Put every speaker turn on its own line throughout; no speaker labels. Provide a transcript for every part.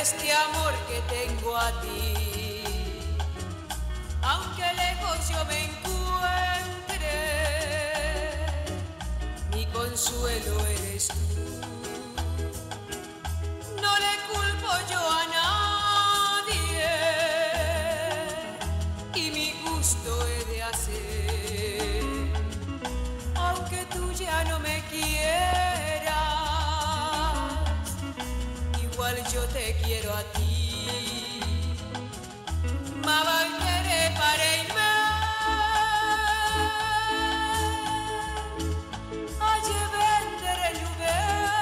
este amor que tengo a ti, aunque lejos yo me encuentre, mi consuelo eres tú. No le culpo yo a nadie y mi gusto he de hacer, aunque tú ya no me quieras, igual yo te quiero a ti. Ma valgere parei me a vendere ljubev,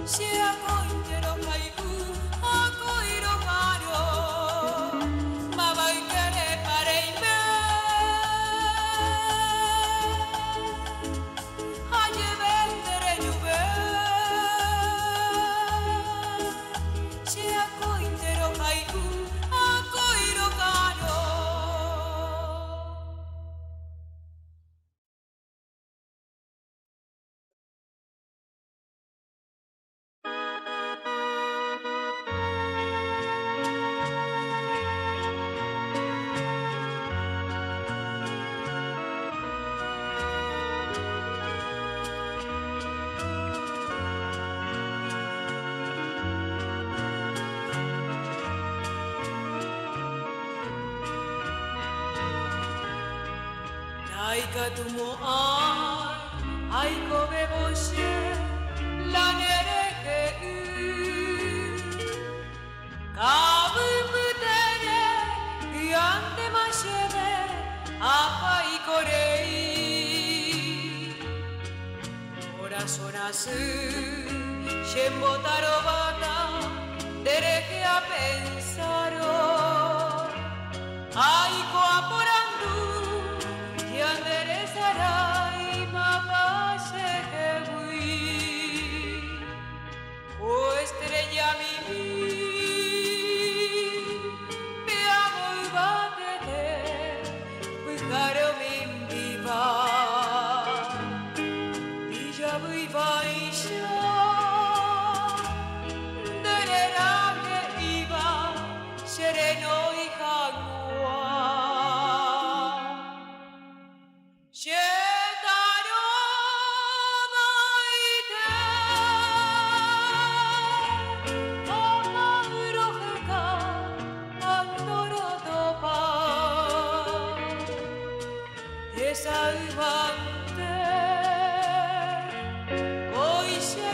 si ako intero haiku, ako irogaro, ma valgere parei me a vendere ljubev, si ako intero haiku, ako irogaro. Aikatumo aiko beboshe la nereke kabu mutere yande mashebe apai korei corazonasu shembotaro bata dereke a pensaro aiko aporandu Yanderezarai mapase hewi, o estrella mi, me amo y batete, buscaro mi viva, y ya voy baisha, denerage iba, sereno y jagua. Salvante, hoy se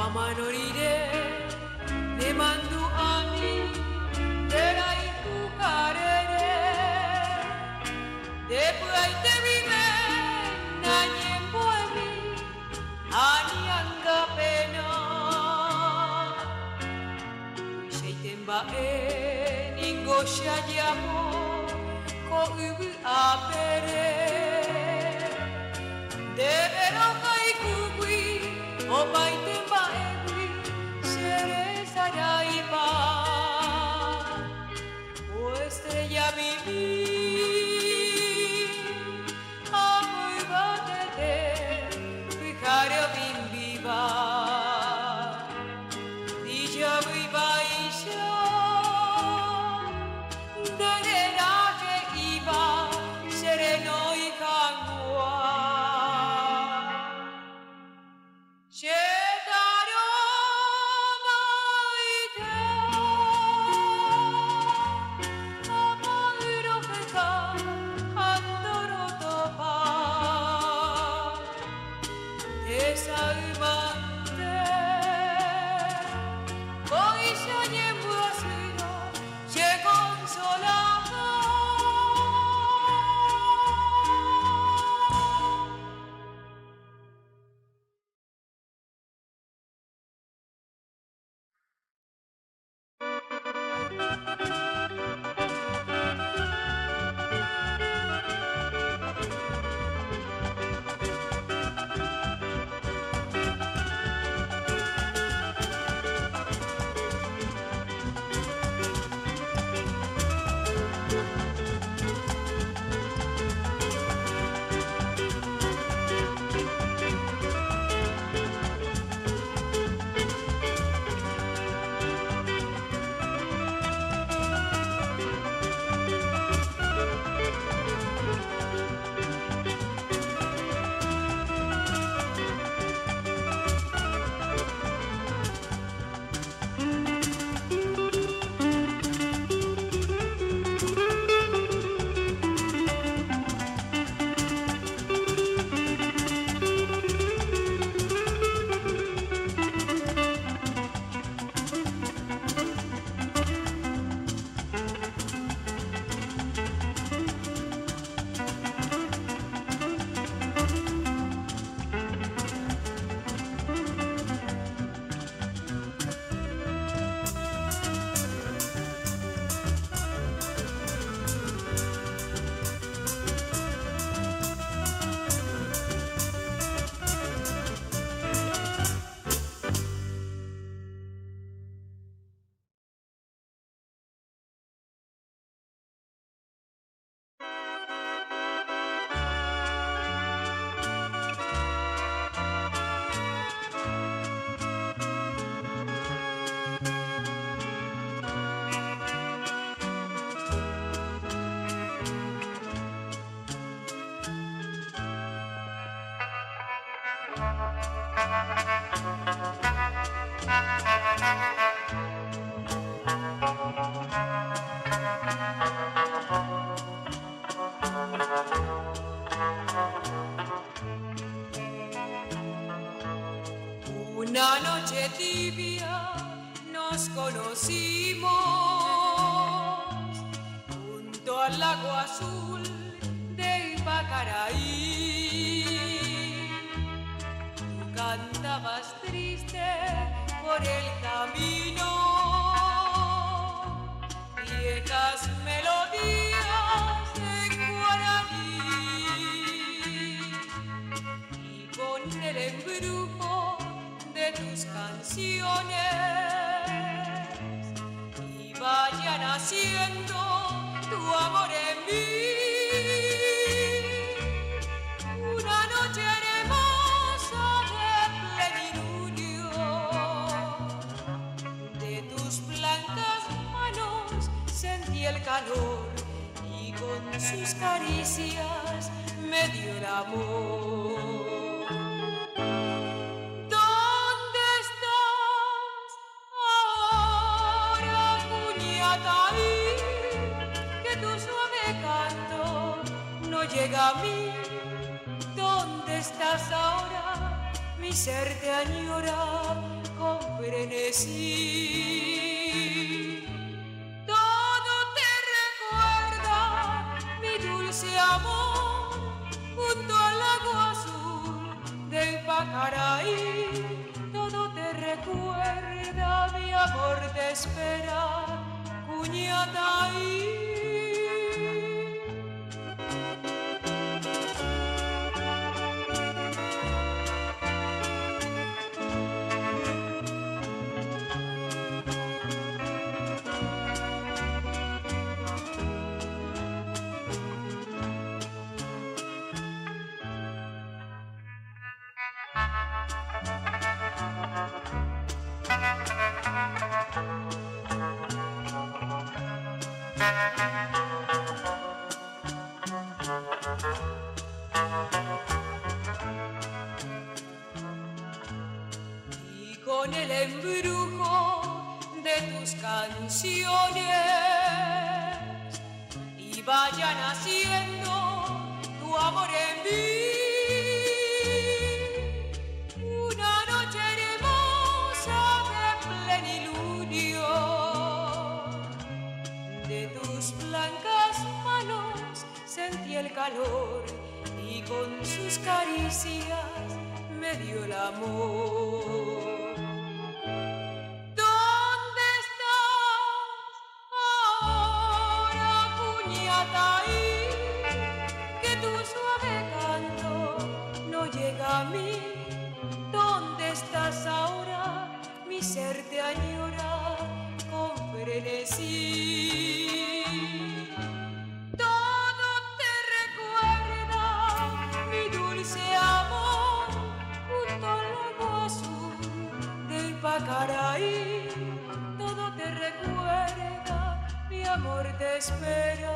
Amanorire ne mandu ami derai pukarere depuai te vive nanye poemi ani anga pena seiten bae ningo shayamo ko ubu apere devero kai kugui o baite bae Saraiba, oh estrella viví, amo y batete, fijario bin viva, dija viva isha, derera que iba, sereno y cangua.
Una noche tibia nos conocimos junto al lago azul de Ipacaraí. Tú cantabas triste por el camino, viejas melodías en guaraní, y con el embrujo de tus canciones y vaya naciendo tu amor en mí. Una noche hermosa de plenilunio, de tus blancas manos sentí el calor y con sus caricias me dio el amor. Llega a mí, ¿dónde estás ahora? Mi ser te añora con frenesí. Todo te recuerda, mi dulce amor, junto al lago azul del Pacaraí. Todo te recuerda, mi amor te espera, Cuñataí. Y con el embrujo de tus canciones y vaya naciendo tu amor en mí. Una noche hermosa de plenilunio, de tus blancas manos sentí el calor y con sus caricias me dio el amor. ¿Dónde estás ahora, Cuñataí? Que tu suave canto no llega a mí. ¿Dónde estás ahora? Mi ser te añora con frenesí. Todo te recuerda, mi dulce amor, junto al lago azul del Pacaraí. Todo te recuerda, mi amor te espera.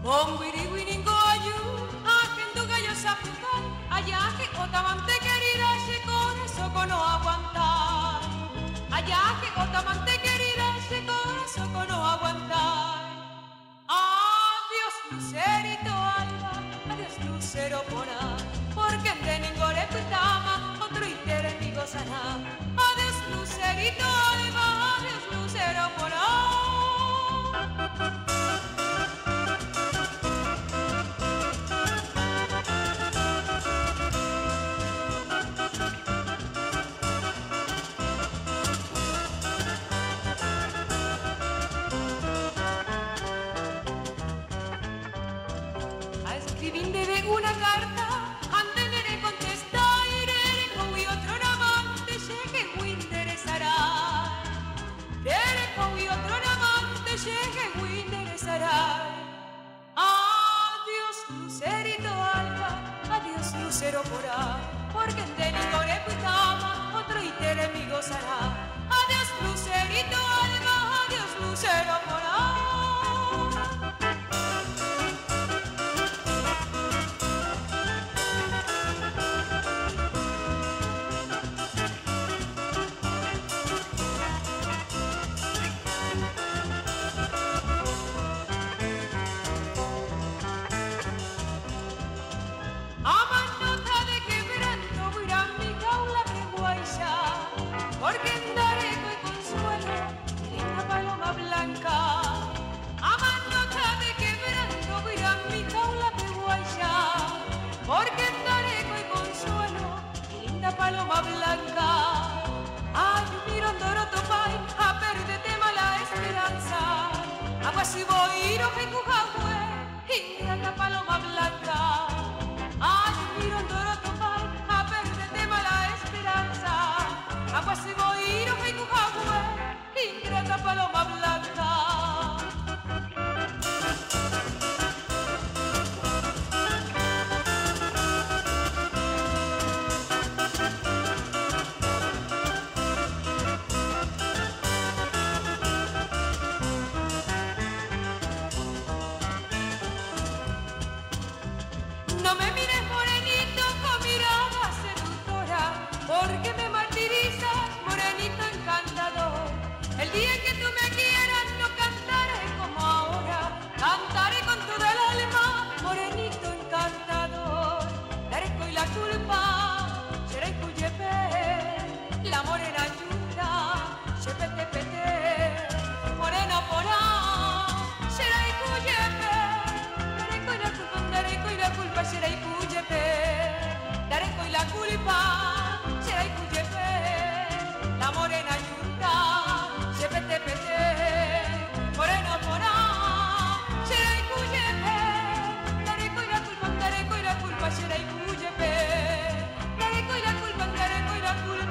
Ombiriguiningoyu, agendo gallo sapucan, allá que otamante querida, ese corazón no aguantar. Allá que otamante querida, ese corazón no aguantar. Adiós lucerito alba, adiós lucero pona, porque en de ningore pitama, otro itere mi gozará. Adiós lucerito alba, adiós lucero pona. Una carta, ante le contestare, con otro amante, sé que muy interesará. Con otro amante, sé que muy interesará. Adiós, lucerito alba, adiós, lucero porá, porque en de ningore pitama, otro itere mi gozará. Adiós, lucerito alba, adiós, lucero porá. Porque andaré con consuelo, linda paloma blanca. A manota de quebranto, mira mi jaula de guaya. Porque andaré con consuelo, linda paloma blanca. Ay, miro Doroto Pai, a perderte mala esperanza. Agua si voy, no me cujahue, linda paloma blanca. Ay, miro Doroto Pai, a perderte mala esperanza. Agua si voy, no me cujahue, ingrata paloma blanca. No me mires morenito con mirada seductora, porque me martirizas, morenito encantador. El día que tú me quieras no cantaré como ahora, cantaré con toda el alma, morenito encantador. Daré y la culpa, será Cuyepé, la morena yunda, chepete pete, morena porá, será Cuyepé. Daré y la culpa, será Cuyepé, daré y la culpa, será Cuyepé, la morena yunda, chepete pete, morena porá, será Cuyepé, daré y la culpa, será Cuyepé, daré y la culpa, será Cuyepé.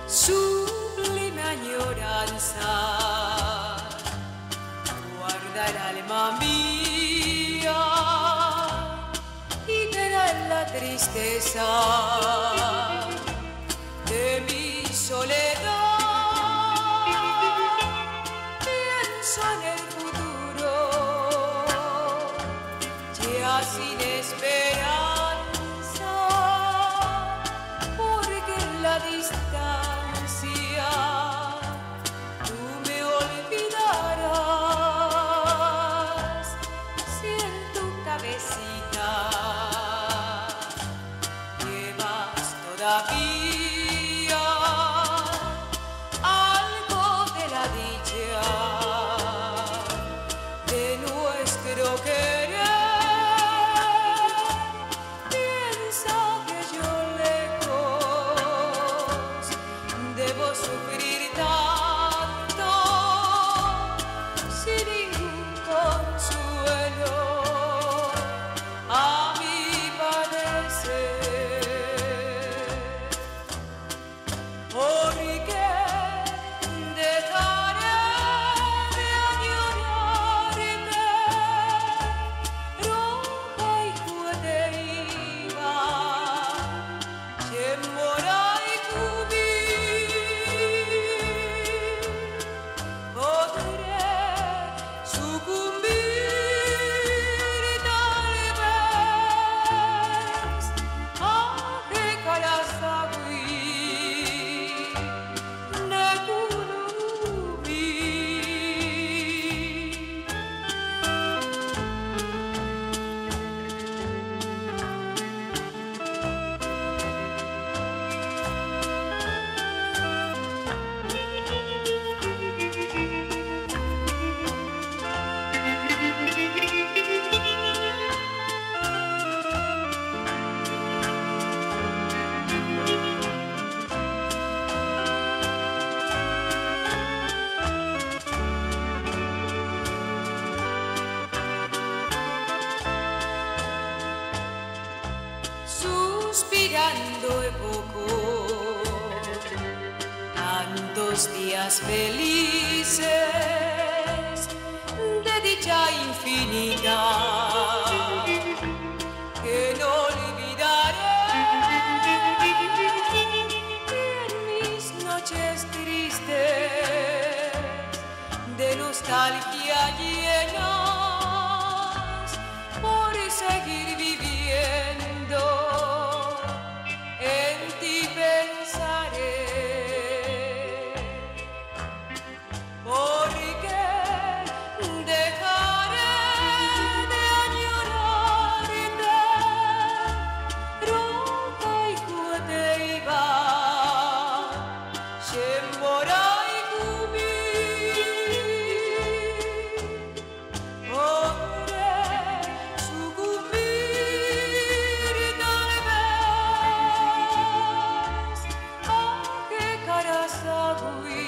Sublime añoranza guarda el alma mía y verá la tristeza de mi soledad. Pienso en el futuro, ya sin esperanza, porque en la distancia tú me olvidarás. Si en tu cabecita llevas todavía algo de la dicha de nuestro querer, piensa que yo lejos mirando el poco, tantos días felices de dicha infinita que no olvidaré. En mis noches tristes de nostalgia llenas por seguir viviendo, en ti pensaré, porque dejaré de añorarte, roca y cuateiba, shembora y cubi, podré sucumbir tal vez a que carasagui.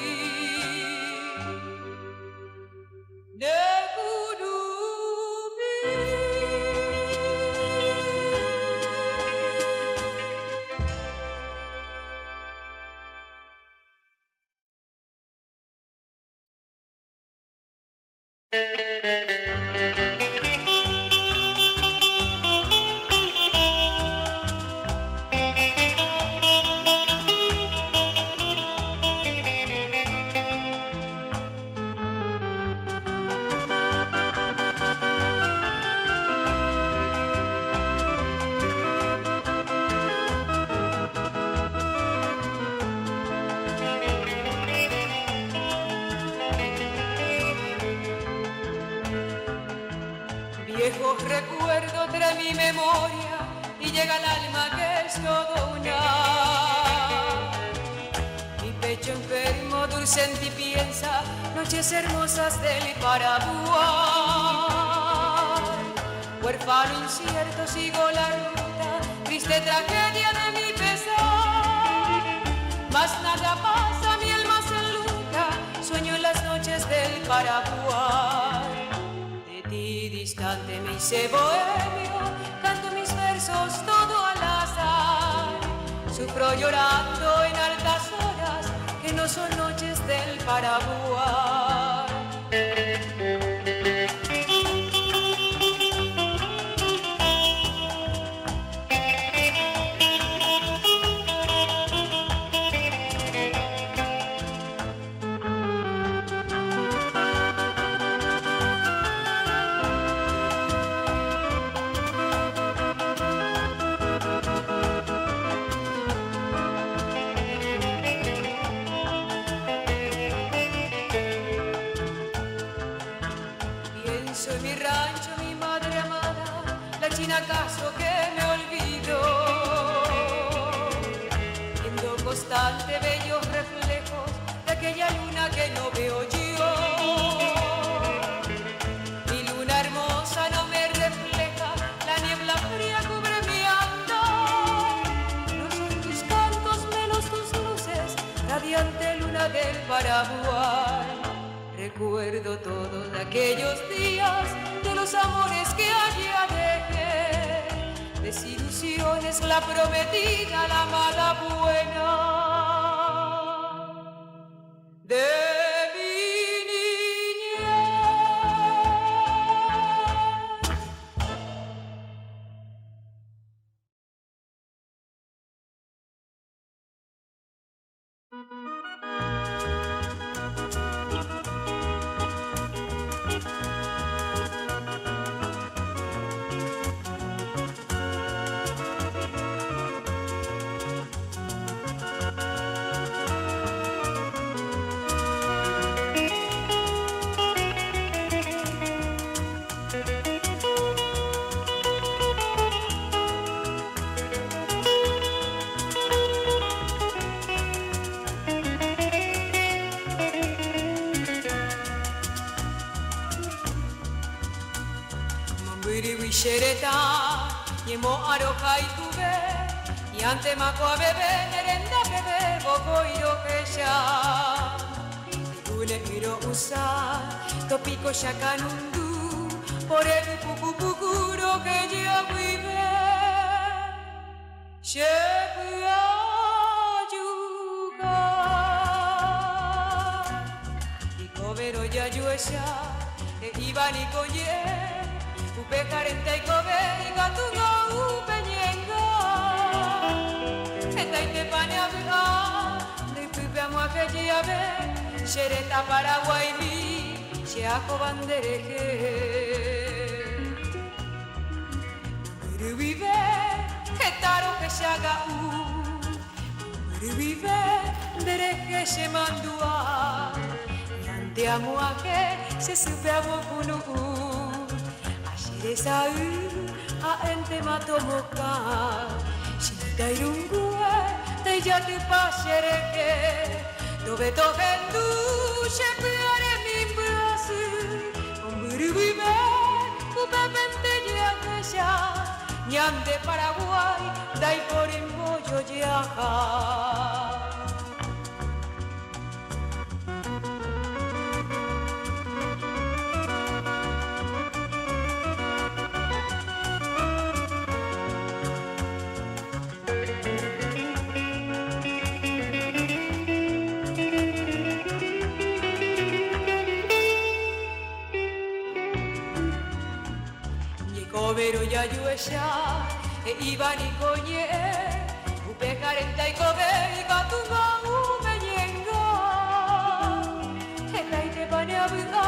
Viejos recuerdos trae mi memoria y llega al alma que es todo una. Mi pecho enfermo dulce en ti piensa, noches hermosas del Paraguay. Huérfano incierto sigo la ruta, triste tragedia de mi pesar. Mas nada pasa, mi alma se enluta, sueño en las noches del Paraguay. Distante me hice bohemio, canto mis versos todo al azar. Sufro llorando en altas horas que no son noches del Paraguay. En mi rancho, mi madre amada, la china acaso que me olvidó, viendo constante bellos reflejos de aquella luna que no veo yo. Mi luna hermosa no me refleja, la niebla fría cubre mi andar. No son tus cantos menos tus luces, radiante luna del Paraguay. Recuerdo todos aquellos días de los amores que allá dejé, desilusiones, la prometida, la mala buena de mi Xereta, Yemo aroja y tuve, y ante maco a bebé, merenda bebé, boco y rojeya. Tule iro usa, topico shakanundu, por el pucupuro que ya vive. yayuesha ibanikoye upekarentaiko beika tunga upenyenga etaite paneabea deipypeamuakejiabe xereta paraguaimi xeako bandereje Urubibe etaro kexagau Urubibe dereje xemandua Yanteamuake xesupeamo punu Xerezau aente matomoka Xinitairungue teijatu paxereke Tobeto gendu xepeare mimbrazu Onburubibe upepente jiakexa Ñam de Paraguay daiporimbo yoyaja Pero yayuesha ibanikoye upekarentaiko beika tunga umenyenga etaite paneabuga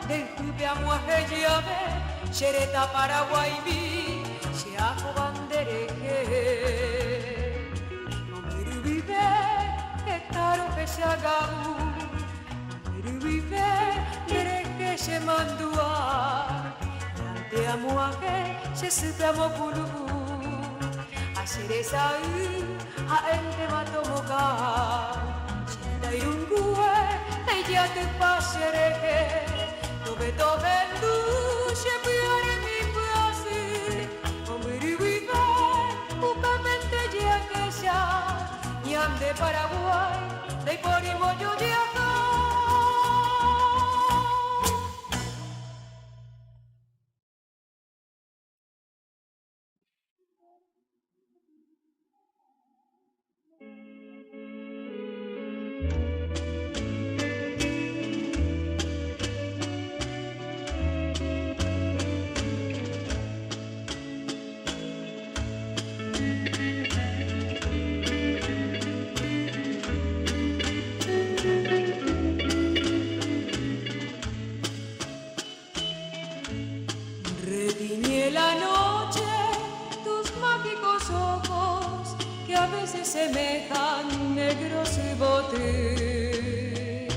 deipypeamuajejiabe xereta paraguaimi xeako bandereje Omerubibe etaro kexagau Omerubibe dereje xemandua Teamuake xesupeamo pulu Axerezau aente matomoka Xinitairungue teiatu paxereke Tobeto gendu xepeare mimbrazu Omerubibe upepente jiakexa Ñam de Paraguay deiporimo yoyaja semejan negros botes,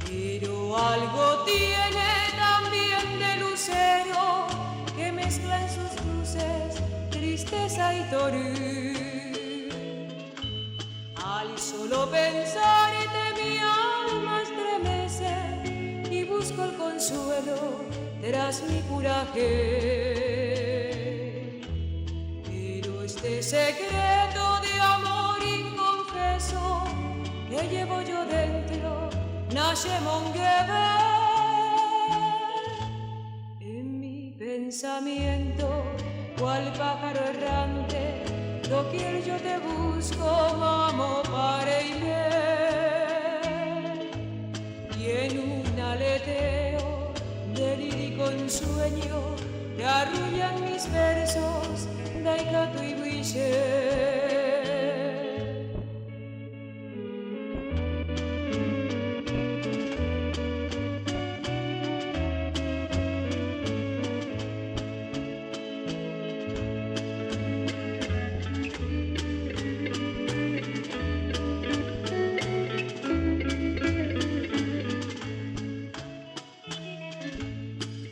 pero algo tiene también de lucero que mezcla en sus luces tristeza y torur. Al solo pensarte mi alma estremece y busco el consuelo tras mi coraje. Este secreto de amor inconfeso que llevo yo dentro nace monguebe en mi pensamiento cual pájaro errante doquier yo te busco mamo pareime y en un aleteo de lírico ensueño te arrullan mis versos Daikato y Buiche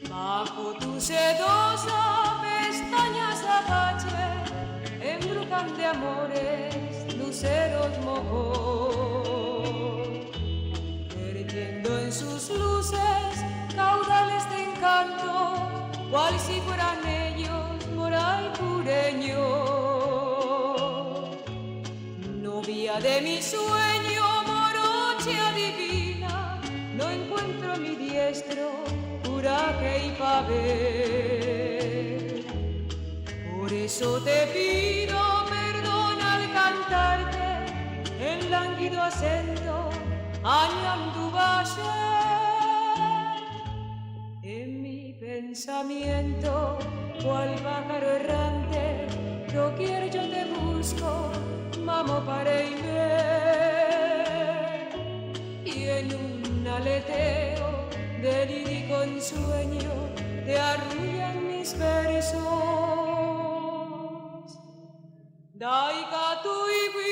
Bajo tu sedosa pestañas apache embrujan de amores luceros mojos vertiendo en sus luces caudales de encanto cual si fueran ellos moray pureño novia de mi sueño morocha divina no encuentro mi diestro coraje y pavés por eso te pido perdón al cantarte el lánguido acento añandu valle pensamiento, cual pájaro errante, doquier yo te busco, mamo pareime, y en un aleteo de lírico ensueño te arrullan mis versos. Dai catuigui